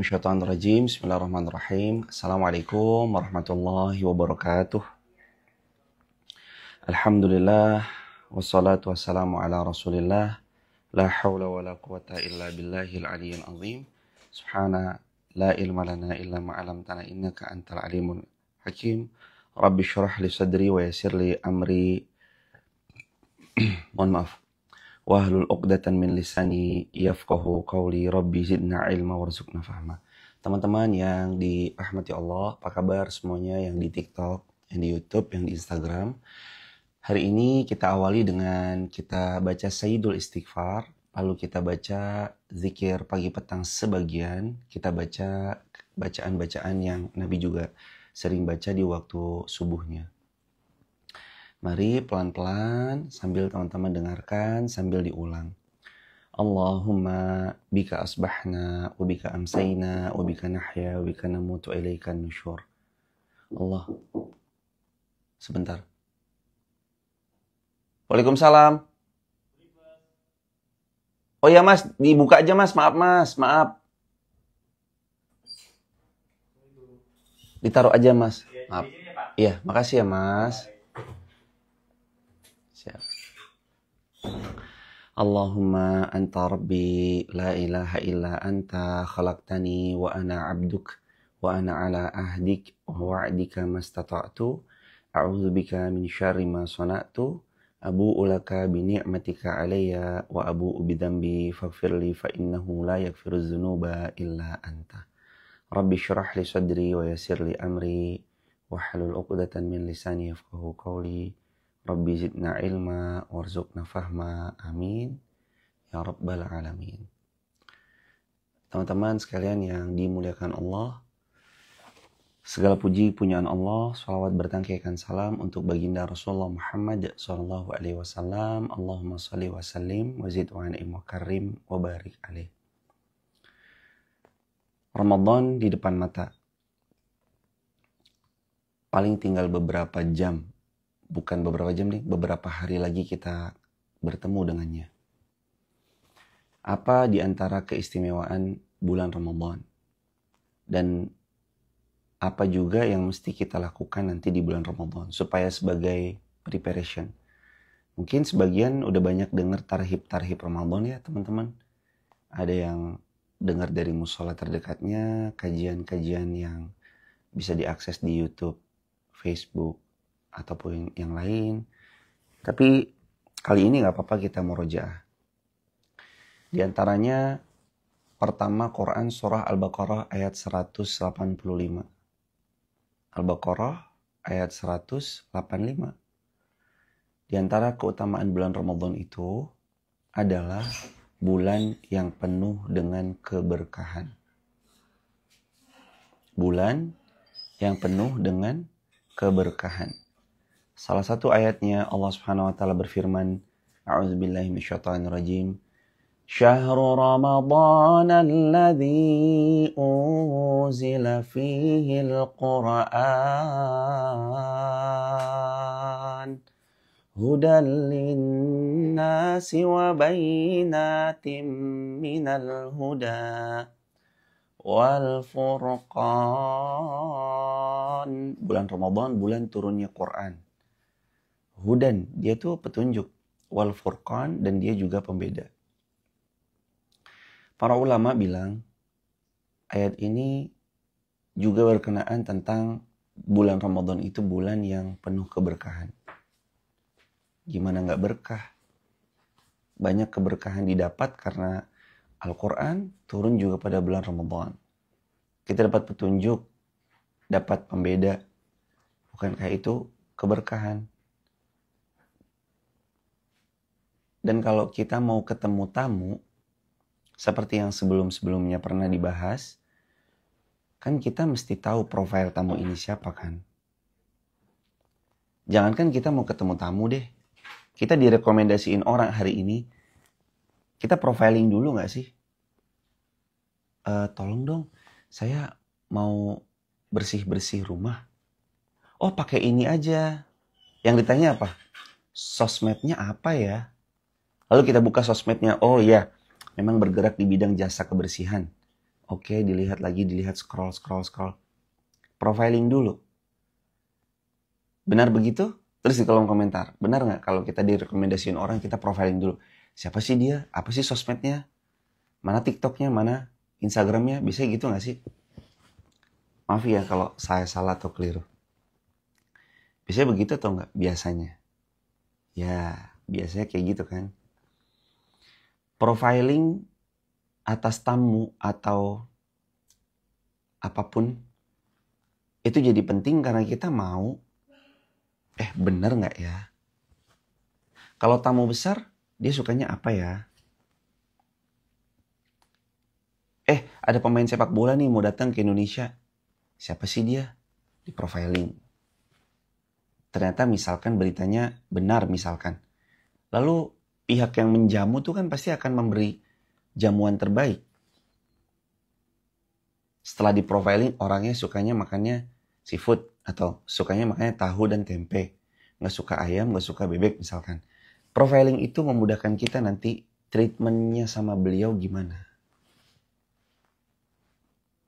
Syaitanirrajim. Bismillahirrahmanirrahim. Assalamualaikum warahmatullahi wabarakatuh. Alhamdulillah wassalatu wassalamu ala Rasulillah. La haula wala quwata illa billahil aliyyil azim. Subhana la ilma lana illa ma 'allamtana innaka antal alimul hakim. Rabbi shrah li sadri wa yassir li amri. Mohon maaf. Wahlul 'uqdatan min lisani yafqahu qawli. Rabbi zidna ilma warzuqna fahma. Teman-teman yang dirahmati Allah, apa kabar semuanya yang di TikTok, yang di YouTube, yang di Instagram? Hari ini kita awali dengan kita baca Sayyidul Istighfar, lalu kita baca zikir pagi petang sebagian, kita baca bacaan-bacaan yang Nabi juga sering baca di waktu subuhnya. Mari pelan-pelan sambil teman-teman dengarkan, sambil diulang. Allahumma bika asbahna, wa bika amsayna, wa bika nahya, wa bika namutu ilaikan nusyur. Allah. Sebentar. Waalaikumsalam. Oh ya mas, dibuka aja mas, maaf. Ditaruh aja mas, maaf. Iya, makasih ya mas. Siap. Allahumma anta rabbi la ilaha illa anta khalaqtani wa ana abduk wa ana ala ahdik wa wa'dika mastata'tu a'udzu bika min syarri ma sana'tu abu'u laka bi ni'matika alayya wa abu'u bi dhanbi faghfirli fa innahu la yaghfiru dzunuba illa anta. Rabbi shrah li sadri wa yassir li amri wahlul 'uqdatan min lisani yafqahu qawli. Rabbi zidna ilma warzuqna fahma. Amin ya rabbal alamin. Teman-teman sekalian yang dimuliakan Allah, segala puji punyaan Allah, salawat bertangkaikan salam untuk baginda Rasulullah Muhammad sallallahu alaihi wasallam. Allahumma shalli wa sallim wa zid wa an'im wa karim wa barik alaih. Ramadan di depan mata. Paling tinggal beberapa jam. Bukan beberapa jam nih, beberapa hari lagi kita bertemu dengannya. Apa di antara keistimewaan bulan Ramadan? Dan apa juga yang mesti kita lakukan nanti di bulan Ramadan supaya sebagai preparation. Mungkin sebagian udah banyak dengar tarhib Ramadan ya teman-teman. Ada yang dengar dari musola terdekatnya, kajian-kajian yang bisa diakses di YouTube, Facebook, ataupun yang lain. Tapi kali ini gak apa-apa kita murojaah. Di antaranya pertama Quran surah Al-Baqarah ayat 185. Al-Baqarah ayat 185. Di antara keutamaan bulan Ramadan itu adalah bulan yang penuh dengan keberkahan. Bulan yang penuh dengan keberkahan. Salah satu ayatnya Allah Subhanahu wa taala berfirman, A'udzubillahi minasyaitonirrajim. Syahrul Ramadan alladzi unzila fihi al-Qur'an hudan lin-nasi wa bayyinatin minal huda wal furqan. Bulan Ramadan, bulan turunnya Quran. Hudan, dia tuh petunjuk. Wal furqan, dan dia juga pembeda. Para ulama bilang, ayat ini juga berkenaan tentang bulan Ramadan itu bulan yang penuh keberkahan. Gimana gak berkah? Banyak keberkahan didapat karena Al-Quran turun juga pada bulan Ramadan. Kita dapat petunjuk, dapat pembeda. Bukankah itu keberkahan? Dan kalau kita mau ketemu tamu, seperti yang sebelum-sebelumnya pernah dibahas, kan kita mesti tahu profil tamu ini siapa kan? Jangankan kita mau ketemu tamu deh, kita direkomendasiin orang hari ini, kita profiling dulu gak sih? Tolong dong, saya mau bersih-bersih rumah. Oh pakai ini aja. Yang ditanya apa? Sosmednya apa ya? Lalu kita buka sosmednya, oh iya, memang bergerak di bidang jasa kebersihan. Oke, dilihat lagi, dilihat scroll. Profiling dulu. Benar begitu? Terus di kolom komentar, benar nggak kalau kita direkomendasiin orang, kita profiling dulu. Siapa sih dia? Apa sih sosmednya? Mana TikToknya? Mana Instagramnya? Bisa gitu nggak sih? Maaf ya kalau saya salah atau keliru. Biasanya begitu atau nggak? Biasanya. Ya, biasanya kayak gitu kan. Profiling atas tamu atau apapun itu jadi penting karena kita mau bener nggak ya? Kalau tamu besar, dia sukanya apa ya? Ada pemain sepak bola nih mau datang ke Indonesia. Siapa sih dia? Di profiling. Ternyata misalkan beritanya benar misalkan. Lalu pihak yang menjamu tuh kan pasti akan memberi jamuan terbaik. Setelah di profiling, orangnya sukanya makannya seafood atau sukanya makannya tahu dan tempe. Nggak suka ayam, nggak suka bebek misalkan. Profiling itu memudahkan kita nanti treatmentnya sama beliau gimana.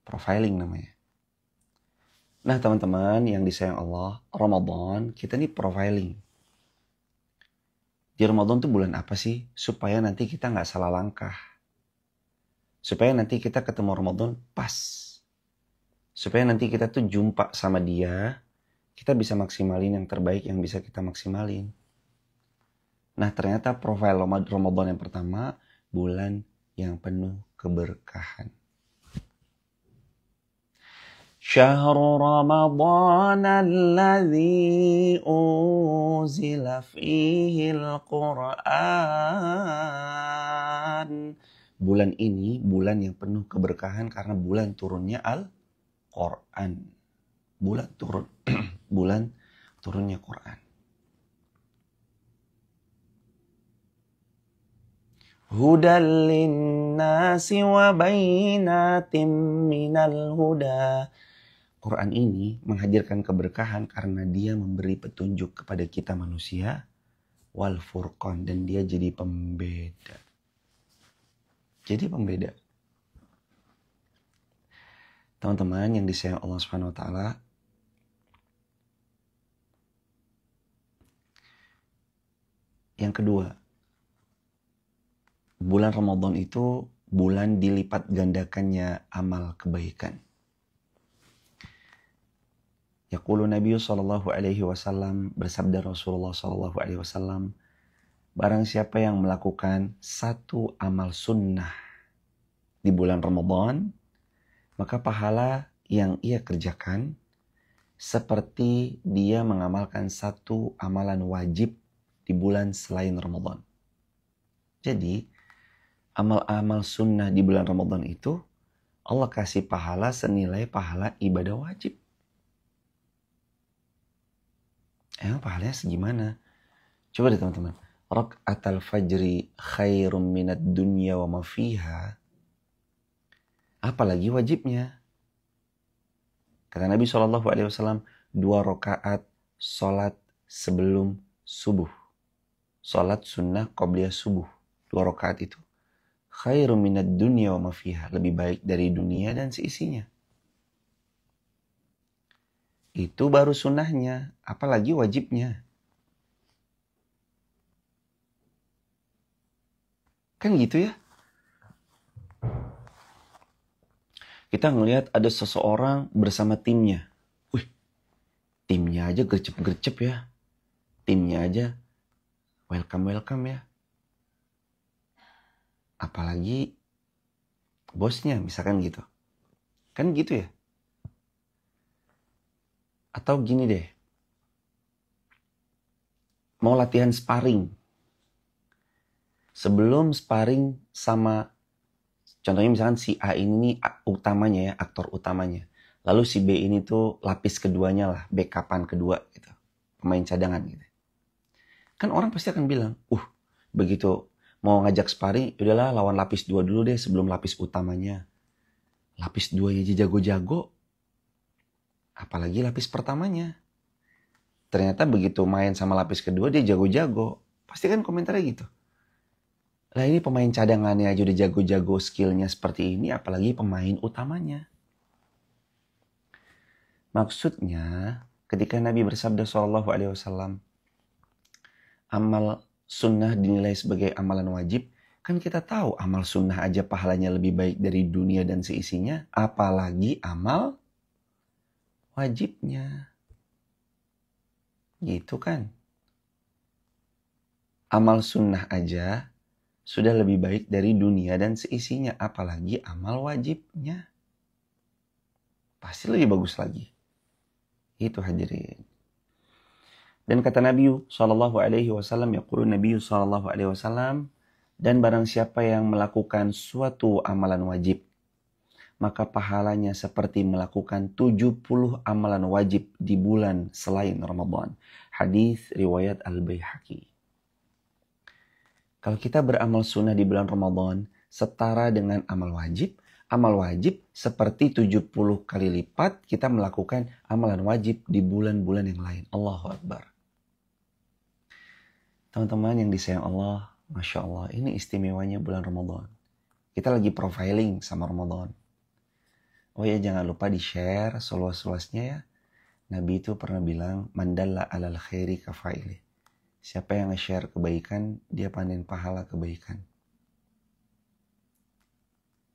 Profiling namanya. Nah teman-teman yang disayang Allah, Ramadan kita nih profiling. Di Ramadan tuh bulan apa sih? Supaya nanti kita nggak salah langkah. Supaya nanti kita ketemu Ramadan pas. Supaya nanti kita tuh jumpa sama dia, kita bisa maksimalin yang terbaik yang bisa kita maksimalin. Nah ternyata profil Ramadan yang pertama, bulan yang penuh keberkahan. Syahrul Ramadan alladzi unzila fihil Qur'an. Bulan ini bulan yang penuh keberkahan karena bulan turunnya Al-Qur'an. Bulan turunnya Qur'an. Hudal linnasi wa bayyinatin minal huda. Quran ini menghadirkan keberkahan karena dia memberi petunjuk kepada kita manusia wal furqan, dan dia jadi pembeda. Jadi pembeda. Teman-teman yang disayang Allah Subhanahu wa taala, yang kedua, bulan Ramadan itu bulan dilipat gandakannya amal kebaikan. Yaqulu Nabi sallallahu alaihi wasallam, bersabda Rasulullah sallallahu alaihi wasallam, barang siapa yang melakukan satu amal sunnah di bulan Ramadan, maka pahala yang ia kerjakan seperti dia mengamalkan satu amalan wajib di bulan selain Ramadan. Jadi, amal-amal sunnah di bulan Ramadan itu Allah kasih pahala senilai pahala ibadah wajib. Emang pahalanya segimana? Coba deh teman-teman. Rak'atal fajri khairum minad dunya wa ma fiha. Apalagi wajibnya. Kata Nabi SAW, 2 rakaat sholat sebelum subuh. Sholat sunnah qobliyah subuh. 2 rakaat itu. Khairum minad dunya wa ma fiha. Lebih baik dari dunia dan seisinya. Itu baru sunnahnya, apalagi wajibnya. Kan gitu ya. Kita ngelihat ada seseorang bersama timnya. Wih, timnya aja gercep-gercep ya. Timnya aja welcome ya. Apalagi bosnya misalkan gitu. Kan gitu ya. Atau gini deh, mau latihan sparring. Sebelum sparring sama, contohnya misalkan si A ini utamanya ya, aktor utamanya. Lalu si B ini tuh lapis keduanya lah, backupan kedua gitu. Pemain cadangan gitu. Kan orang pasti akan bilang, begitu mau ngajak sparring, udahlah lawan lapis 2 dulu deh sebelum lapis utamanya. Lapis 2 aja jago-jago. Apalagi lapis pertamanya. Ternyata begitu main sama lapis kedua dia jago-jago. Pasti kan komentarnya gitu. Lah ini pemain cadangannya aja udah jago-jago skillnya seperti ini, apalagi pemain utamanya. Maksudnya, ketika Nabi bersabda SAW, amal sunnah dinilai sebagai amalan wajib, kan kita tahu amal sunnah aja pahalanya lebih baik dari dunia dan seisinya, apalagi amal wajibnya. Gitu kan? Amal sunnah aja sudah lebih baik dari dunia dan seisinya, apalagi amal wajibnya. Pasti lebih bagus lagi. Itu hadirin. Dan kata Nabi SAW, yaqulu Nabi SAW, dan barang siapa yang melakukan suatu amalan wajib, maka pahalanya seperti melakukan 70 amalan wajib di bulan selain Ramadan. Hadis riwayat Al-Baihaqi. Kalau kita beramal sunnah di bulan Ramadan, setara dengan amal wajib seperti 70 kali lipat kita melakukan amalan wajib di bulan-bulan yang lain. Allahu Akbar. Teman-teman yang disayang Allah, Masya Allah, ini istimewanya bulan Ramadan. Kita lagi profiling sama Ramadan. Oh ya, jangan lupa di-share seluas-luasnya ya. Nabi itu pernah bilang, mandalla alal khairi kafaili. Siapa yang nge-share kebaikan, dia panen pahala kebaikan.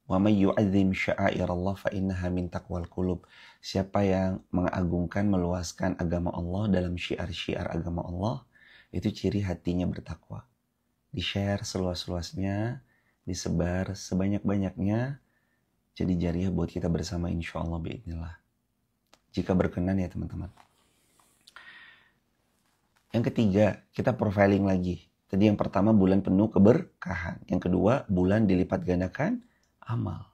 Wa may yu'azzim sya'airallah fa innaha min taqwal qulub. Siapa yang mengagungkan, meluaskan agama Allah dalam syiar-syiar agama Allah, itu ciri hatinya bertakwa. Di-share seluas-luasnya, disebar sebanyak-banyaknya, jadi jariah buat kita bersama insya Allah biidznillah. Jika berkenan ya teman-teman. Yang ketiga, kita profiling lagi. Tadi yang pertama bulan penuh keberkahan. Yang kedua, bulan dilipat gandakan amal.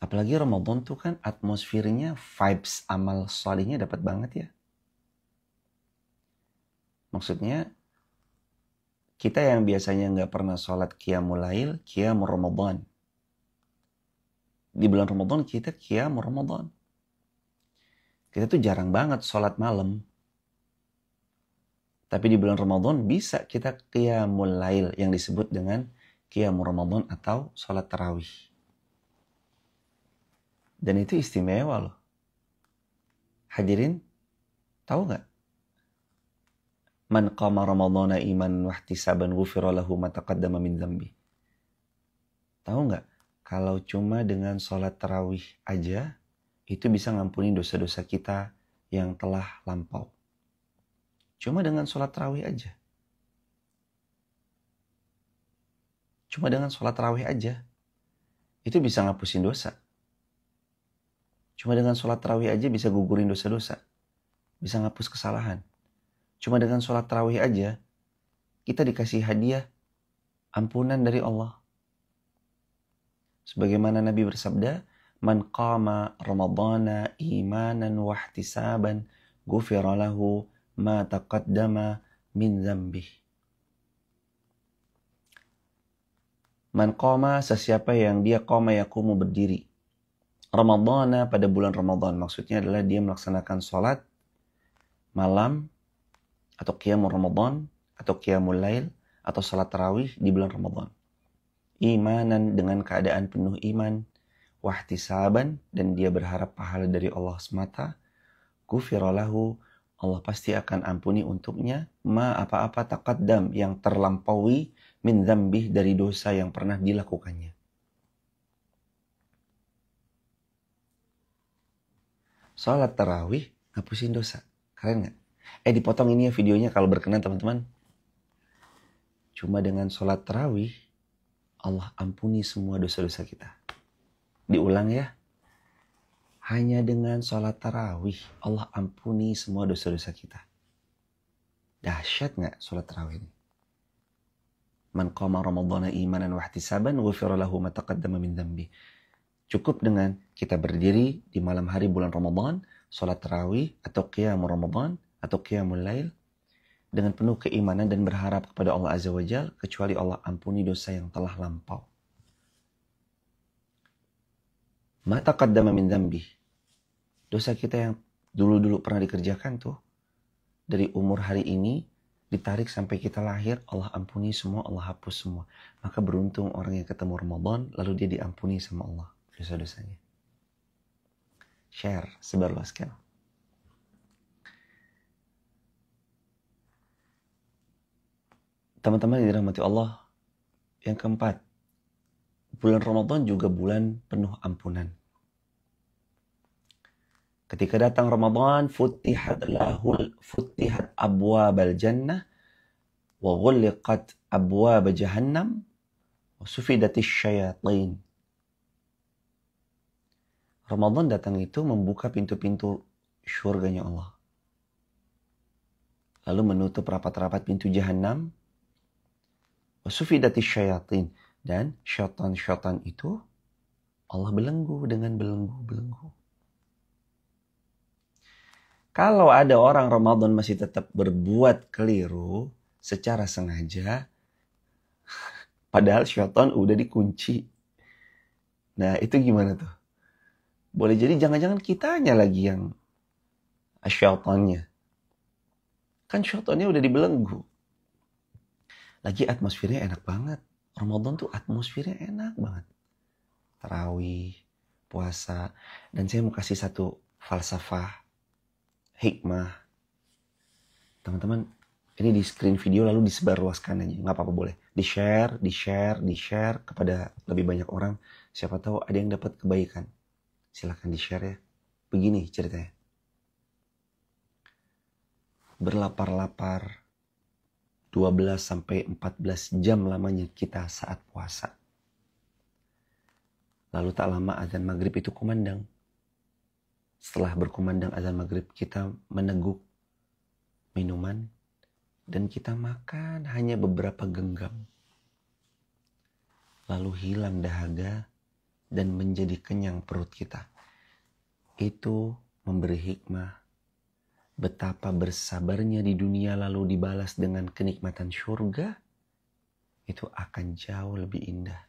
Apalagi Ramadan tuh kan atmosfernya, vibes amal salihnya dapat banget ya. Maksudnya, kita yang biasanya nggak pernah sholat qiyamul lail, qiyamul Ramadan. Di bulan Ramadan kita qiyamul Ramadan. Kita tuh jarang banget sholat malam. Tapi di bulan Ramadan bisa kita qiyamul lail yang disebut dengan qiyamul Ramadan atau sholat tarawih. Dan itu istimewa loh. Hadirin, tahu nggak? Man qama ramadhana iman wahtisaban ghufira lahu ma taqaddama min dzambi. Tahu nggak? Kalau cuma dengan sholat tarawih aja, itu bisa ngampuni dosa-dosa kita yang telah lampau. Cuma dengan sholat tarawih aja. Cuma dengan sholat tarawih aja, itu bisa ngapusin dosa. Cuma dengan sholat tarawih aja bisa gugurin dosa-dosa. Bisa ngapus kesalahan. Cuma dengan sholat tarawih aja, kita dikasih hadiah ampunan dari Allah. Sebagaimana Nabi bersabda, man qama ramadhana imanan wahtisaban ghufira lahu ma taqaddama min dzambih. Man qama, sesiapa yang dia qama yaqumu berdiri. Ramadhana, pada bulan Ramadan, maksudnya adalah dia melaksanakan sholat malam atau qiyamul Ramadan atau qiyamul lail atau sholat tarawih di bulan Ramadan. Imanan, dengan keadaan penuh iman, wahtisaban, dan dia berharap pahala dari Allah semata, ghufira lahu, Allah pasti akan ampuni untuknya ma apa-apa taqaddam yang terlampaui min dzambih, dari dosa yang pernah dilakukannya. Salat tarawih ngapusin dosa. Keren nggak? Dipotong ini ya videonya kalau berkenan teman-teman. Cuma dengan salat tarawih Allah ampuni semua dosa-dosa kita. Diulang ya. Hanya dengan salat tarawih Allah ampuni semua dosa-dosa kita. Dahsyat nggak salat tarawih ini? Man qama ramadhana imanan wahtisaban ghufira lahu ma taqaddama min dzambi. Cukup dengan kita berdiri di malam hari bulan Ramadan, salat tarawih atau qiyamul Ramadan atau qiyamul lail dengan penuh keimanan dan berharap kepada Allah Azza wa Jalla, kecuali Allah ampuni dosa yang telah lampau. Ma taqaddama min dzambi. Dosa kita yang dulu-dulu pernah dikerjakan tuh, dari umur hari ini ditarik sampai kita lahir, Allah ampuni semua, Allah hapus semua. Maka beruntung orang yang ketemu Ramadan, lalu dia diampuni sama Allah dosa-dosanya. Share, sebarluaskan. Teman-teman yang dirahmati Allah, yang keempat, bulan Ramadan juga bulan penuh ampunan. Ketika datang Ramadan, futihat abwabal jannah wa ghulliqat abwab jahannam wa sufidatis syayatin. Ramadan datang itu membuka pintu-pintu syurganya Allah. Lalu menutup rapat-rapat pintu jahannam. Wa sufidatis syayatin. Dan syaitan-syaitan itu Allah belenggu dengan belenggu-belenggu. Kalau ada orang Ramadan masih tetap berbuat keliru secara sengaja, padahal syaitan udah dikunci. Nah itu gimana tuh? Boleh jadi jangan-jangan kitanya lagi yang syaitannya. Kan syaitannya udah dibelenggu. Lagi atmosfernya enak banget. Ramadan tuh atmosfernya enak banget. Tarawih, puasa. Dan saya mau kasih satu falsafah, hikmah. Teman-teman, ini di screen video lalu disebarluaskan aja. Nggak apa-apa boleh. Di-share kepada lebih banyak orang. Siapa tahu ada yang dapat kebaikan. Silahkan di-share ya. Begini ceritanya. Berlapar-lapar 12-14 jam lamanya kita saat puasa. Lalu tak lama azan maghrib itu kumandang. Setelah berkumandang azan maghrib, kita meneguk minuman dan kita makan hanya beberapa genggam. Lalu hilang dahaga dan menjadi kenyang perut kita. Itu memberi hikmah betapa bersabarnya di dunia lalu dibalas dengan kenikmatan syurga, itu akan jauh lebih indah.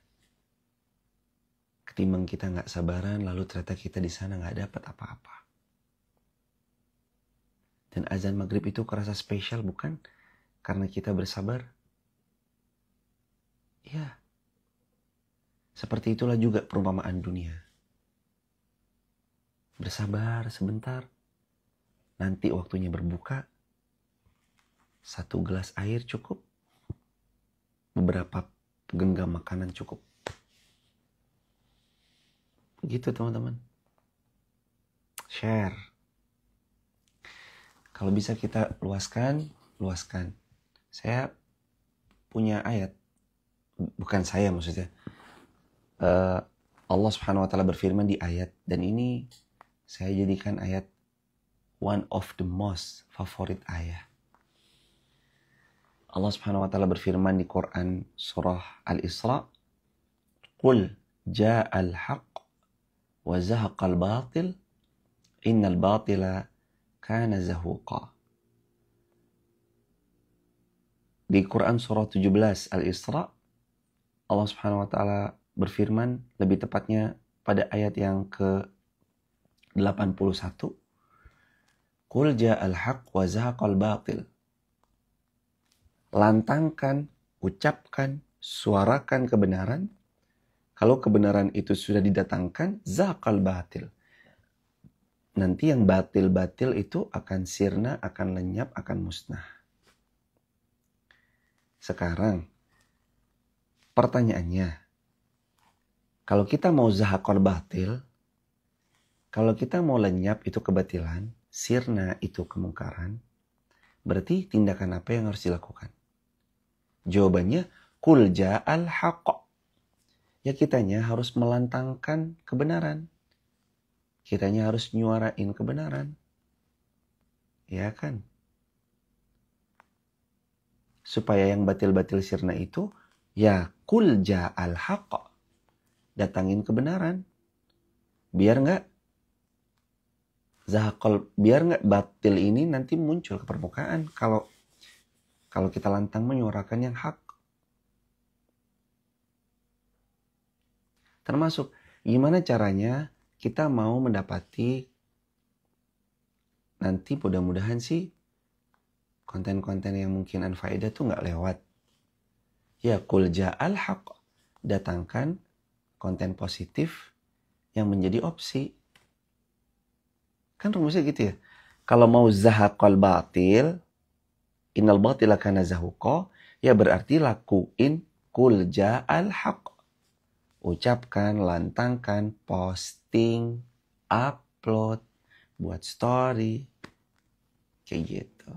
Ketimbang kita nggak sabaran lalu ternyata kita di sana nggak dapat apa-apa. Dan azan maghrib itu kerasa spesial bukan karena kita bersabar? Ya, seperti itulah juga perumpamaan dunia. Bersabar sebentar. Nanti waktunya berbuka, 1 gelas air cukup, beberapa genggam makanan cukup. Gitu teman-teman. Share. Kalau bisa kita luaskan. Saya punya ayat, bukan saya maksudnya. Allah Subhanahu wa taala berfirman di ayat, dan ini saya jadikan ayat one of the most favorite ayat. Allah Subhanahu wa taala berfirman di Quran surah Al-Isra, "Qul ja'al haqq wa zahaqal batil, innal batila kana zahuqa." Di Quran surah 17 Al-Isra, Allah Subhanahu wa taala berfirman, lebih tepatnya pada ayat yang ke-81, Qul ja'al haqq wa zahaqal batil. Lantangkan, ucapkan, suarakan kebenaran. Kalau kebenaran itu sudah didatangkan, zahaqal batil. Nanti yang batil-batil itu akan sirna, akan lenyap, akan musnah. Sekarang, pertanyaannya, kalau kita mau zahaqal batil, kalau kita mau lenyap itu kebatilan, sirna itu kemungkaran, berarti tindakan apa yang harus dilakukan? Jawabannya, Qul ja'al haqq. Ya kitanya harus melantangkan kebenaran. Kitanya harus nyuarain kebenaran. Ya kan? Supaya yang batil-batil sirna itu, ya Qul ja'al haqq. Datangin kebenaran. Biar nggak batil ini nanti muncul ke permukaan kalau kita lantang menyuarakan yang hak. Termasuk gimana caranya kita mau mendapati nanti mudah-mudahan sih konten-konten yang mungkin anfaedah tuh nggak lewat. Ya, qul ja'al haq. Datangkan konten positif yang menjadi opsi. Kan rumusnya gitu ya. Kalau mau zahaqal batil, innal batila kana zahuqa, ya berarti lakuin qul ja'al haq. Ucapkan, lantangkan, posting, upload, buat story. Kayak gitu.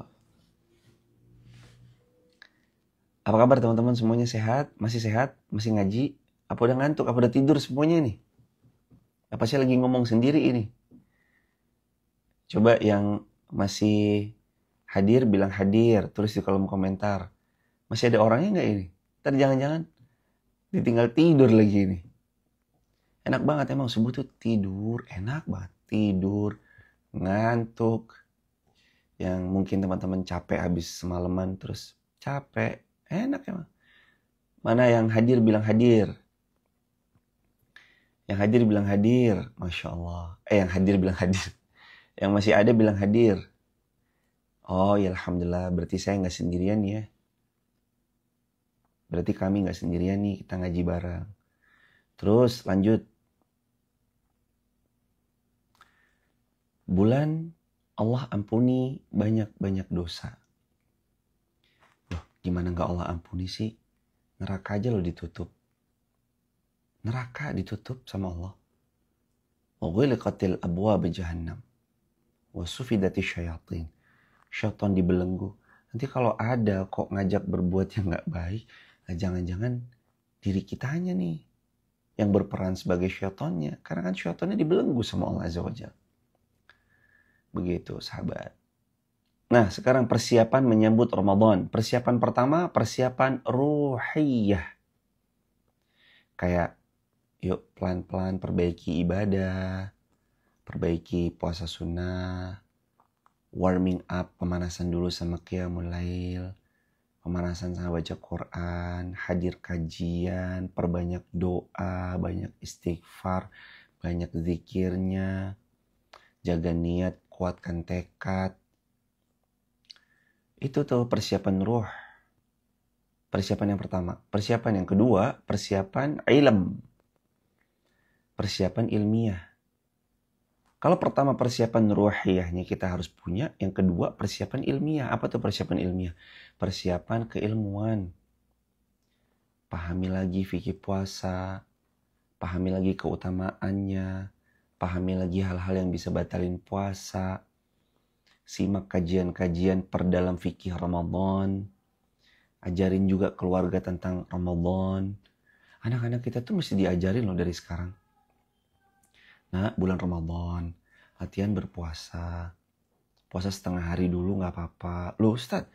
Apa kabar teman-teman semuanya, sehat? Masih sehat? Masih ngaji? Apa udah ngantuk? Apa udah tidur semuanya nih? Apa saya lagi ngomong sendiri ini? Coba yang masih hadir bilang hadir, tulis di kolom komentar. Masih ada orangnya nggak ini? Ntar jangan-jangan ditinggal tidur lagi ini. Enak banget emang subuh tuh tidur, enak banget. Tidur, ngantuk. Yang mungkin teman-teman capek habis semalaman terus capek. Enak emang. Mana yang hadir bilang hadir. Yang hadir bilang hadir. Masya Allah. Yang hadir bilang hadir. Yang masih ada bilang hadir. Oh ya Alhamdulillah. Berarti saya gak sendirian ya. Berarti kami gak sendirian nih. Kita ngaji bareng. Terus lanjut. Bulan Allah ampuni banyak-banyak dosa. Loh gimana gak Allah ampuni sih? Neraka aja lo ditutup. Neraka ditutup sama Allah. Wa ghulqatil abwaab jahannam. Wa sufidati syayatin. Syaitan dibelenggu. Nanti kalau ada kok ngajak berbuat yang gak baik, nah jangan-jangan diri kitanya nih yang berperan sebagai syaitannya. Karena kan syaitannya dibelenggu sama Allah Azza wa Jalla. Begitu sahabat. Nah sekarang persiapan menyambut Ramadan. Persiapan pertama, persiapan ruhiyah. Kayak yuk pelan-pelan perbaiki ibadah, perbaiki puasa sunnah, warming up, pemanasan dulu sama qiyamul lail, pemanasan sama baca Quran, hadir kajian, perbanyak doa, banyak istighfar, banyak zikirnya, jaga niat, kuatkan tekad. Itu tuh persiapan ruh. Persiapan yang pertama. Persiapan yang kedua, persiapan ilm. Persiapan ilmiah. Kalau pertama persiapan ruhiyahnya kita harus punya, yang kedua persiapan ilmiah. Apa tuh persiapan ilmiah? Persiapan keilmuan. Pahami lagi fikih puasa, pahami lagi keutamaannya, pahami lagi hal-hal yang bisa batalin puasa, simak kajian-kajian perdalam fikih Ramadan, ajarin juga keluarga tentang Ramadan. Anak-anak kita tuh mesti diajarin loh dari sekarang. Nah, bulan Ramadan, latihan berpuasa. Puasa setengah hari dulu gak apa-apa. Loh Ustaz,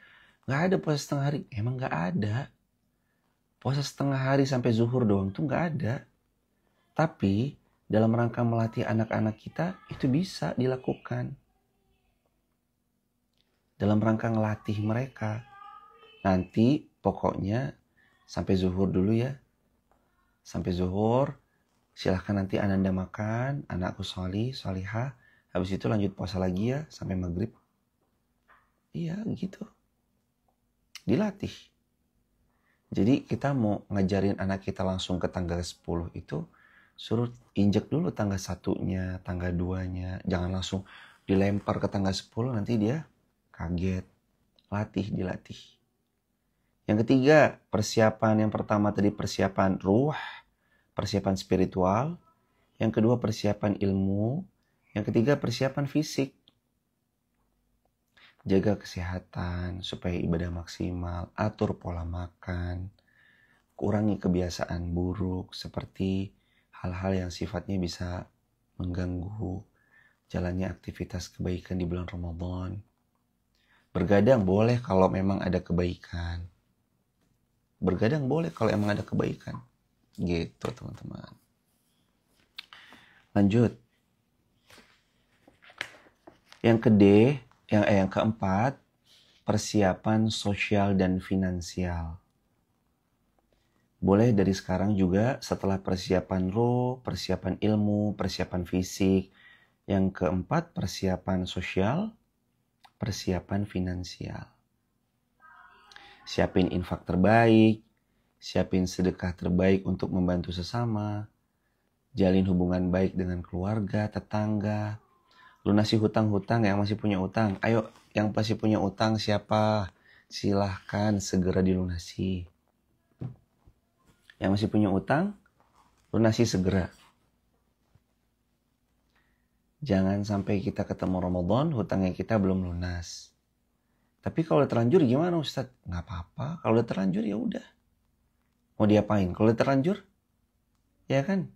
gak ada puasa setengah hari. Emang gak ada. Puasa setengah hari sampai zuhur doang tuh gak ada. Tapi, dalam rangka melatih anak-anak kita, itu bisa dilakukan. Dalam rangka ngelatih mereka. Nanti, pokoknya, sampai zuhur dulu ya. Sampai zuhur, silahkan nanti ananda makan, anakku solihah. Habis itu lanjut puasa lagi ya, sampai maghrib. Iya, gitu. Dilatih. Jadi kita mau ngajarin anak kita langsung ke tanggal 10 itu, suruh injek dulu tanggal 1-nya, tanggal 2-nya. Jangan langsung dilempar ke tanggal 10, nanti dia kaget. Latih, dilatih. Yang ketiga, persiapan yang pertama tadi persiapan ruh, persiapan spiritual. Yang kedua persiapan ilmu. Yang ketiga persiapan fisik. Jaga kesehatan supaya ibadah maksimal. Atur pola makan. Kurangi kebiasaan buruk seperti hal-hal yang sifatnya bisa mengganggu jalannya aktivitas kebaikan di bulan Ramadan. Bergadang boleh kalau memang ada kebaikan. Bergadang boleh kalau emang ada kebaikan. Gitu teman-teman. Lanjut. Yang keempat, persiapan sosial dan finansial. Boleh dari sekarang juga setelah persiapan roh, persiapan ilmu, persiapan fisik. Yang keempat, persiapan sosial, persiapan finansial. Siapin infak terbaik, siapin sedekah terbaik untuk membantu sesama, jalin hubungan baik dengan keluarga, tetangga, lunasi hutang-hutang yang masih punya utang. Ayo, yang masih punya utang siapa? Silahkan segera dilunasi. Yang masih punya utang, lunasi segera. Jangan sampai kita ketemu Ramadan, hutangnya kita belum lunas. Tapi kalau udah terlanjur gimana Ustadz? Nggak apa-apa, kalau udah terlanjur ya udah. Mau diapain? Kalau udah terlanjur, ya kan?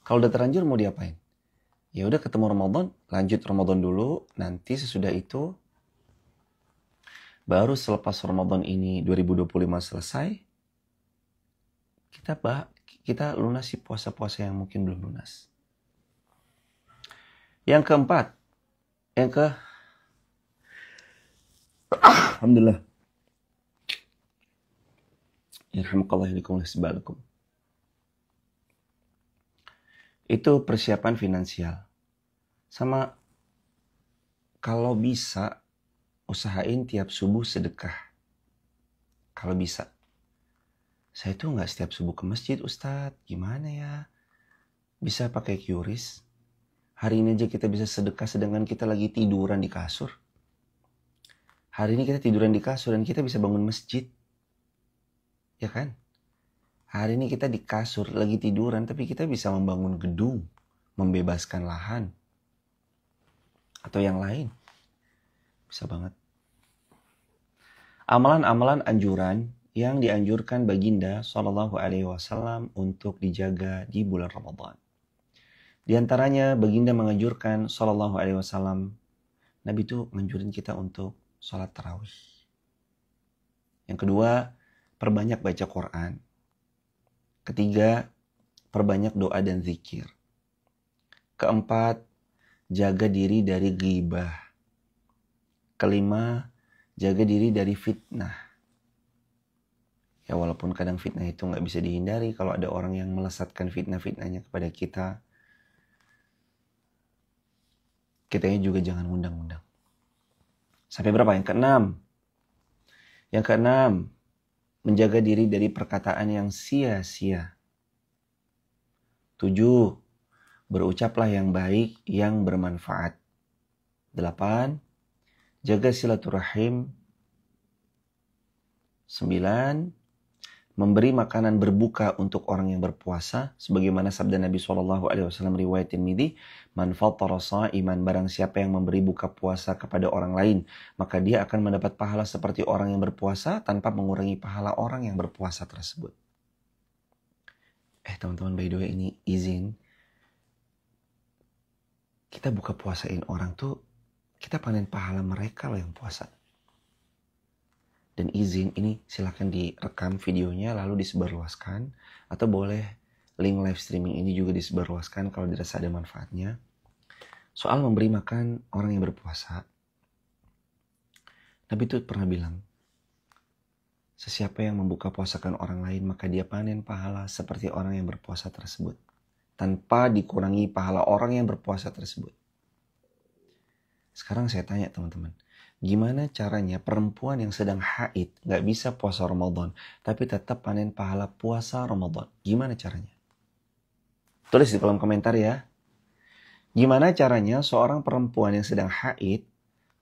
Kalau udah terlanjur mau diapain? Ya udah ketemu Ramadan, lanjut Ramadan dulu, nanti sesudah itu baru selepas Ramadan ini 2025 selesai, kita lunasi puasa-puasa yang mungkin belum lunas. Yang keempat, Alhamdulillah. Yarhamukallah yadikum wasbalakum. Itu persiapan finansial. Sama kalau bisa usahain tiap subuh sedekah. Kalau bisa. Saya tuh nggak setiap subuh ke masjid Ustadz. Gimana ya? Bisa pakai QRIS. Hari ini aja kita bisa sedekah sedangkan kita lagi tiduran di kasur. Hari ini kita tiduran di kasur dan kita bisa bangun masjid. Ya kan? Hari ini kita di kasur lagi tiduran tapi kita bisa membangun gedung. Membebaskan lahan. Atau yang lain. Bisa banget. Amalan-amalan anjuran yang dianjurkan baginda Shallallahu Alaihi Wasallam untuk dijaga di bulan Ramadan. Di antaranya baginda menganjurkan Shallallahu Alaihi Wasallam, Nabi itu menganjurkan kita untuk sholat tarawih. Yang kedua, perbanyak baca Quran. Ketiga, perbanyak doa dan zikir. Keempat, jaga diri dari ghibah. Kelima, jaga diri dari fitnah. Ya walaupun kadang fitnah itu nggak bisa dihindari. Kalau ada orang yang melesatkan fitnah-fitnahnya kepada kita, kitanya juga jangan undang-undang. Sampai berapa? Yang keenam. Yang keenam, menjaga diri dari perkataan yang sia-sia. 7. Berucaplah yang baik, yang bermanfaat. 8. Jaga silaturahim. 9. Memberi makanan berbuka untuk orang yang berpuasa. Sebagaimana sabda Nabi SAW riwayat Tirmidzi, man fattara sha'iman, barang siapa yang memberi buka puasa kepada orang lain, maka dia akan mendapat pahala seperti orang yang berpuasa tanpa mengurangi pahala orang yang berpuasa tersebut. Teman-teman, by the way, ini izin. Kita buka puasain orang tuh, kita panen pahala mereka loh yang puasa. Dan izin ini silakan direkam videonya lalu disebarluaskan. Atau boleh link live streaming ini juga disebarluaskan kalau dirasa ada manfaatnya. Soal memberi makan orang yang berpuasa. Nabi itu pernah bilang, sesiapa yang membuka puasakan orang lain maka dia panen pahala seperti orang yang berpuasa tersebut. Tanpa dikurangi pahala orang yang berpuasa tersebut. Sekarang saya tanya teman-teman. Gimana caranya perempuan yang sedang haid gak bisa puasa Ramadan tapi tetap panen pahala puasa Ramadan? Gimana caranya? Tulis di kolom komentar ya. Gimana caranya seorang perempuan yang sedang haid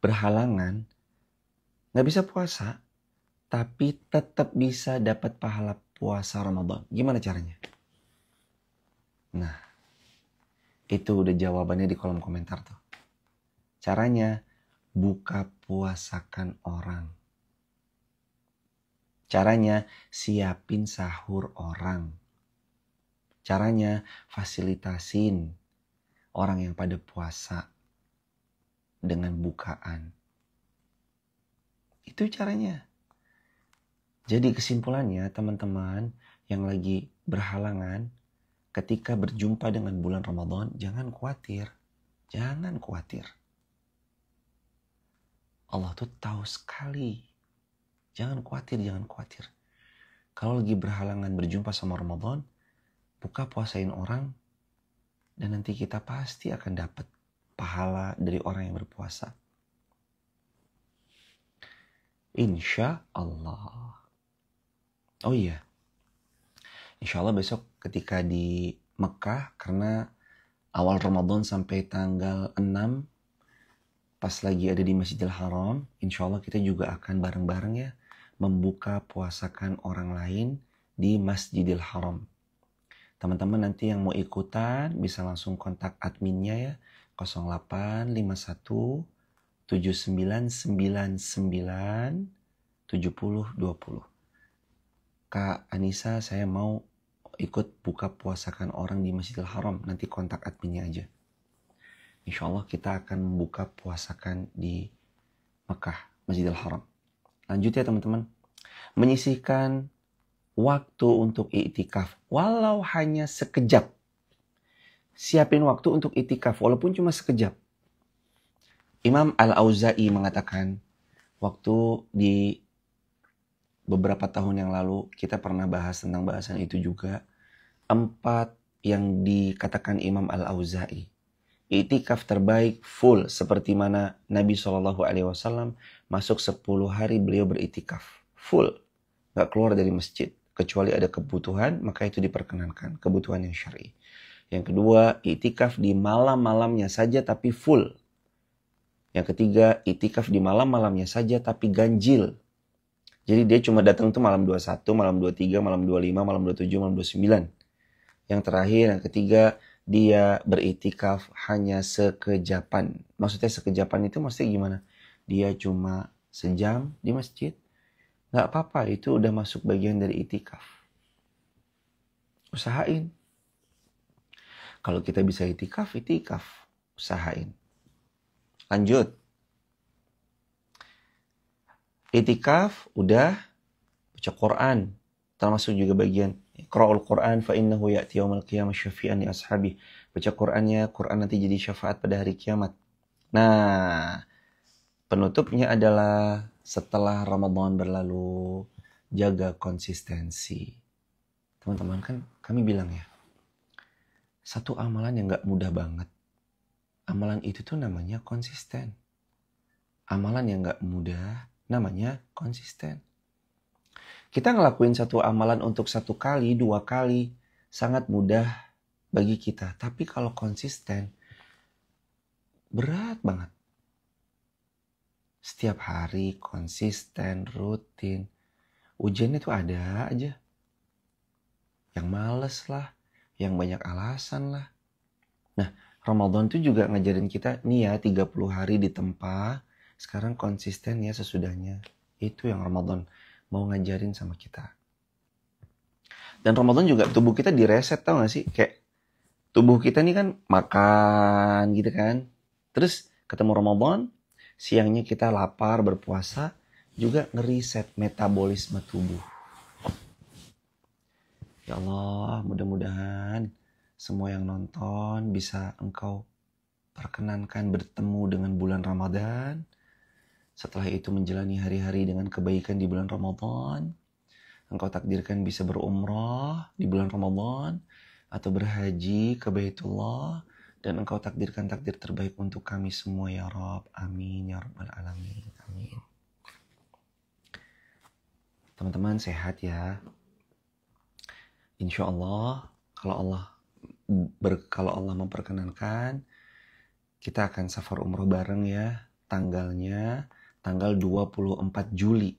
berhalangan gak bisa puasa tapi tetap bisa dapat pahala puasa Ramadan? Gimana caranya? Nah, itu udah jawabannya di kolom komentar tuh. Caranya, buka puasakan orang. Caranya, siapin sahur orang. Caranya, fasilitasin orang yang pada puasa dengan bukaan. Itu caranya. Jadi kesimpulannya, teman-teman yang lagi berhalangan, ketika berjumpa dengan bulan Ramadan, jangan khawatir. Jangan khawatir. Allah tuh tahu sekali. Jangan khawatir, jangan khawatir. Kalau lagi berhalangan berjumpa sama Ramadan, buka puasain orang, dan nanti kita pasti akan dapat pahala dari orang yang berpuasa. Insya Allah. Oh iya, insya Allah besok ketika di Mekah, karena awal Ramadan sampai tanggal 6, pas lagi ada di Masjidil Haram, insya Allah kita juga akan bareng-bareng ya, membuka puasakan orang lain di Masjidil Haram. Teman-teman nanti yang mau ikutan bisa langsung kontak adminnya ya, 0851 7999 7020. Kak Anissa, saya mau ikut buka puasakan orang di Masjidil Haram. Nanti kontak adminnya aja. Insya Allah kita akan membuka puasakan di Mekah, Masjidil Haram. Lanjut ya teman-teman. Menyisihkan waktu untuk i'tikaf, walau hanya sekejap. Siapin waktu untuk i'tikaf, walaupun cuma sekejap. Imam Al-Auza'i mengatakan, waktu di beberapa tahun yang lalu, kita pernah bahas tentang bahasan itu juga. 4 yang dikatakan Imam Al-Auza'i. I'tikaf terbaik full, seperti mana Nabi SAW masuk 10 hari beliau beri'tikaf. Full, gak keluar dari masjid. Kecuali ada kebutuhan, maka itu diperkenankan. Kebutuhan yang syar'i. Yang kedua, i'tikaf di malam-malamnya saja tapi full. Yang ketiga, i'tikaf di malam-malamnya saja tapi ganjil. Jadi dia cuma datang tuh malam 21, malam 23, malam 25, malam 27, malam 29. Yang terakhir, yang ketiga, dia beri'tikaf hanya sekejapan. Maksudnya sekejapan itu maksudnya gimana? Dia cuma sejam di masjid. Gak apa-apa, itu udah masuk bagian dari i'tikaf. Usahain. Kalau kita bisa i'tikaf, i'tikaf. Usahain. Lanjut. I'tikaf udah, baca Quran. Termasuk juga bagian Iqra'ul Quran fa innahu ya'ti yaumal qiyamah syafi'an li ashabi. Baca Qurannya, Quran nanti jadi syafaat pada hari kiamat. Nah, penutupnya adalah setelah Ramadan berlalu, jaga konsistensi. Teman-teman, kan kami bilang ya, satu amalan yang gak mudah banget. Amalan itu tuh namanya konsisten. Amalan yang gak mudah namanya konsisten. Kita ngelakuin satu amalan untuk 1 kali, 2 kali, sangat mudah bagi kita. Tapi kalau konsisten, berat banget. Setiap hari konsisten, rutin. Ujiannya tuh ada aja. Yang males lah, yang banyak alasan lah. Nah, Ramadan tuh juga ngajarin kita, nih ya 30 hari ditempa, sekarang konsisten ya sesudahnya. Itu yang Ramadan mau ngajarin sama kita. Dan Ramadan juga tubuh kita direset, tau gak sih? Kayak tubuh kita nih kan makan gitu kan. Terus ketemu Ramadan, siangnya kita lapar berpuasa, juga ngeriset metabolisme tubuh. Ya Allah, mudah-mudahan semua yang nonton bisa engkau perkenankan bertemu dengan bulan Ramadan. Setelah itu menjalani hari-hari dengan kebaikan di bulan Ramadan. Engkau takdirkan bisa berumrah di bulan Ramadan. Atau berhaji ke Baitullah. Dan engkau takdirkan takdir terbaik untuk kami semua ya Rabb. Amin ya Rabbal Alamin. Amin. Teman-teman sehat ya. Insya Allah kalau Allah memperkenankan, kita akan safar umroh bareng ya. Tanggalnya tanggal 24 Juli.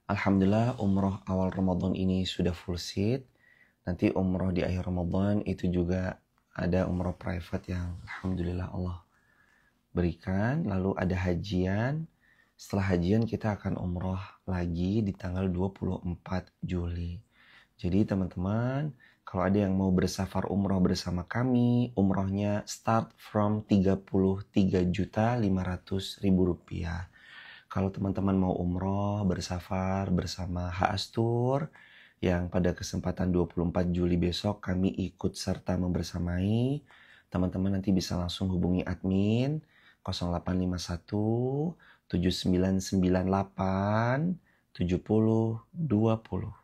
Alhamdulillah umroh awal Ramadan ini sudah full seat. Nanti umroh di akhir Ramadan itu juga ada umroh private yang Alhamdulillah Allah berikan. Lalu ada hajian. Setelah hajian kita akan umroh lagi di tanggal 24 Juli. Jadi teman-teman, kalau ada yang mau bersafar umroh bersama kami, umrohnya start from 33.500.000 rupiah. Kalau teman-teman mau umroh bersafar bersama Ha'astur, yang pada kesempatan 24 Juli besok kami ikut serta membersamai, teman-teman nanti bisa langsung hubungi admin 0851 7998 7020.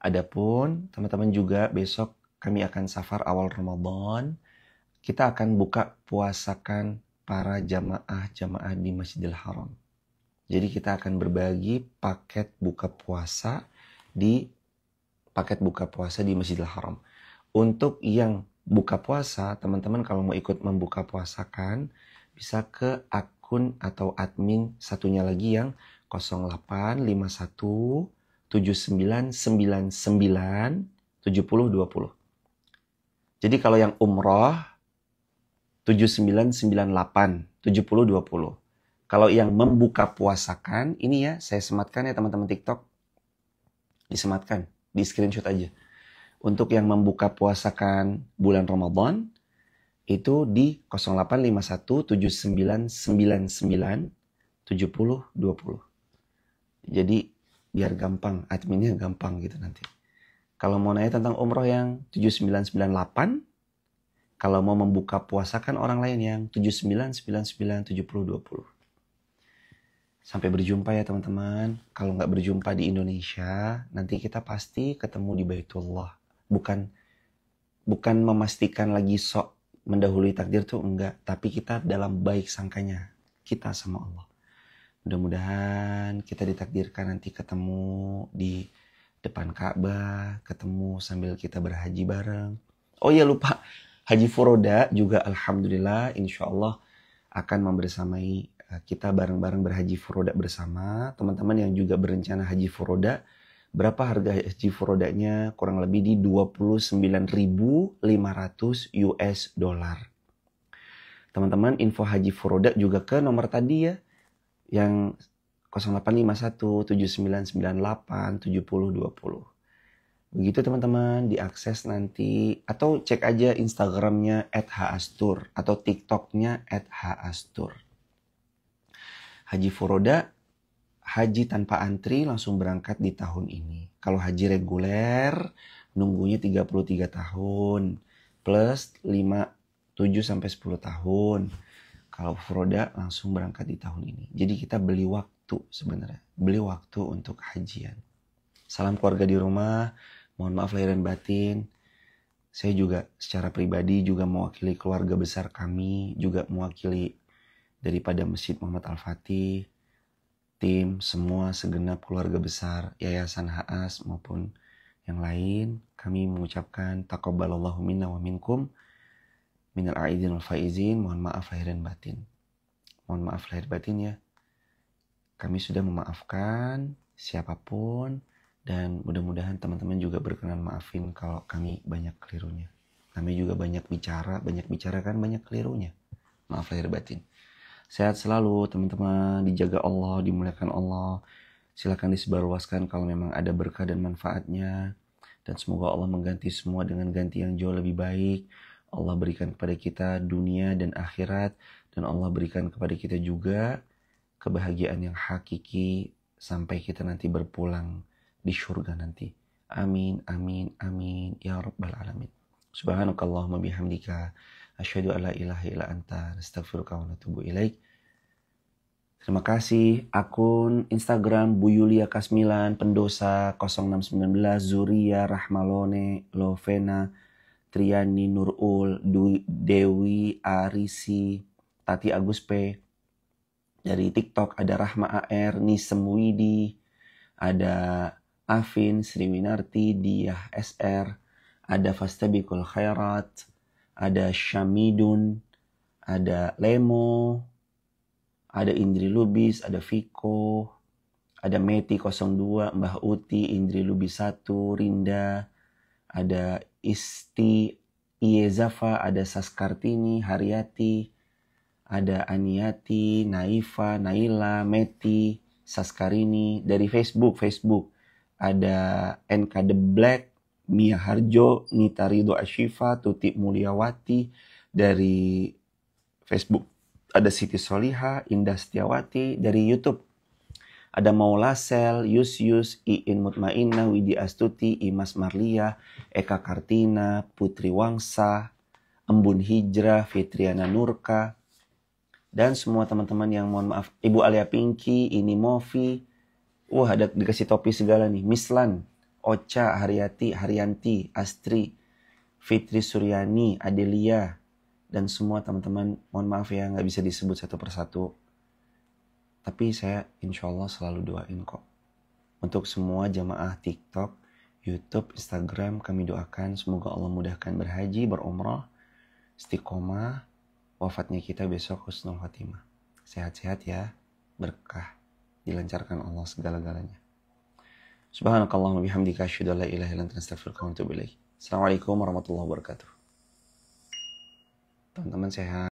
Adapun teman-teman juga besok kami akan safar awal Ramadan. Kita akan buka puasakan para jamaah di Masjidil Haram. Jadi kita akan berbagi paket buka puasa di Masjidil Haram. Untuk yang buka puasa, teman-teman kalau mau ikut membuka puasakan, bisa ke akun atau admin satunya lagi yang 0851 7999 7020. Jadi kalau yang umroh 7998 7020. Kalau yang membuka puasakan, ini ya saya sematkan ya teman-teman TikTok. Disematkan, di screenshot aja. Untuk yang membuka puasakan bulan Ramadan, itu di 0851 7999 7020. Jadi biar gampang, adminnya gampang gitu nanti. Kalau mau nanya tentang umroh yang 7998, kalau mau membuka puasakan orang lain yang 7999 7020. Sampai berjumpa ya teman-teman. Kalau nggak berjumpa di Indonesia, nanti kita pasti ketemu di Baitullah. Bukan memastikan lagi sok mendahului takdir tuh enggak, tapi kita dalam baik sangkanya kita sama Allah. Mudah-mudahan kita ditakdirkan nanti ketemu di depan Ka'bah, ketemu sambil kita berhaji bareng. Oh iya lupa, Haji Furoda juga alhamdulillah insya Allah akan membersamai kita bareng-bareng berhaji furoda bersama. Teman-teman yang juga berencana haji furoda, berapa harga haji furodanya? Kurang lebih di 29.500 US dollar. Teman-teman info haji furoda juga ke nomor tadi ya, yang 0851 7998 7020. Begitu teman-teman, diakses nanti atau cek aja Instagramnya @haastur atau TikToknya @haastur. Haji furoda, haji tanpa antri langsung berangkat di tahun ini. Kalau haji reguler, nunggunya 33 tahun, plus 7-10 tahun. Kalau furoda langsung berangkat di tahun ini. Jadi kita beli waktu sebenarnya. Beli waktu untuk hajian. Salam keluarga di rumah, mohon maaf lahir dan batin. Saya juga secara pribadi juga mewakili keluarga besar kami, juga mewakili daripada Masjid Muhammad Al-Fatih, tim, semua segenap keluarga besar, Yayasan HAAS maupun yang lain, kami mengucapkan taqabbalallahu minna wa minkum, minal aidin wal faizin, mohon maaf lahir dan batin. Mohon maaf lahir batin ya. Kami sudah memaafkan siapapun, dan mudah-mudahan teman-teman juga berkenan maafin kalau kami banyak kelirunya. Kami juga banyak bicara kan banyak kelirunya. Maaf lahir batin. Sehat selalu teman-teman, dijaga Allah, dimuliakan Allah. Silakan disebarluaskan kalau memang ada berkah dan manfaatnya. Dan semoga Allah mengganti semua dengan ganti yang jauh lebih baik. Allah berikan kepada kita dunia dan akhirat. Dan Allah berikan kepada kita juga kebahagiaan yang hakiki sampai kita nanti berpulang di syurga nanti. Amin, amin, amin. Ya Rabbal Alamin. Subhanakallahumma bihamdika. Asyhadu an la ilaha illa anta, astaghfiruka wa atubu ilaik. Terima kasih. Akun Instagram Bu Yulia Kasmilan, Pendosa 0619, Zuria Rahmalone, Lovena, Triani Nurul, Dewi Arisi, Tati Agus P. Dari TikTok ada Rahma AR, Nisem Widi, ada Afin, Sriwinarti, Diah SR, ada Fastabikul Khairat, ada Syamidun, ada Lemo, ada Indri Lubis, ada Viko, ada Meti 02, Mbah Uti, Indri Lubis 1, Rinda, ada Isti, Iezafa, ada Saskartini, Haryati, ada Aniati, Naifa, Naila, Meti, Saskarini. Dari Facebook ada NK The Black, Mia Harjo, Nita Ridho Ashifa, Tuti Mulyawati. Dari Facebook ada Siti Soliha, Indah Setiawati. Dari YouTube ada Maula Sel, Yus, Iin Mutmainah, Widi Astuti, Imas Marlia, Eka Kartina, Putri Wangsa, Embun Hijrah, Fitriana Nurka, dan semua teman-teman yang mohon maaf, Ibu Alia Pinky, ini Movi, ada dikasih topi segala nih, Mislan, Ocha, Haryanti, Astri, Fitri Suryani, Adelia, dan semua teman-teman, mohon maaf ya nggak bisa disebut satu persatu. Tapi saya insya Allah selalu doain kok. Untuk semua jamaah TikTok, YouTube, Instagram, kami doakan semoga Allah mudahkan berhaji, berumrah, istiqomah, wafatnya kita besok husnul khatimah. Sehat-sehat ya, berkah, dilancarkan Allah segala-galanya. Subhanakallahumma bihamdika asyhadu an la ilaha illa anta astaghfiruka wa atubu ilaik. Assalamualaikum warahmatullahi wabarakatuh. Teman-teman sehat.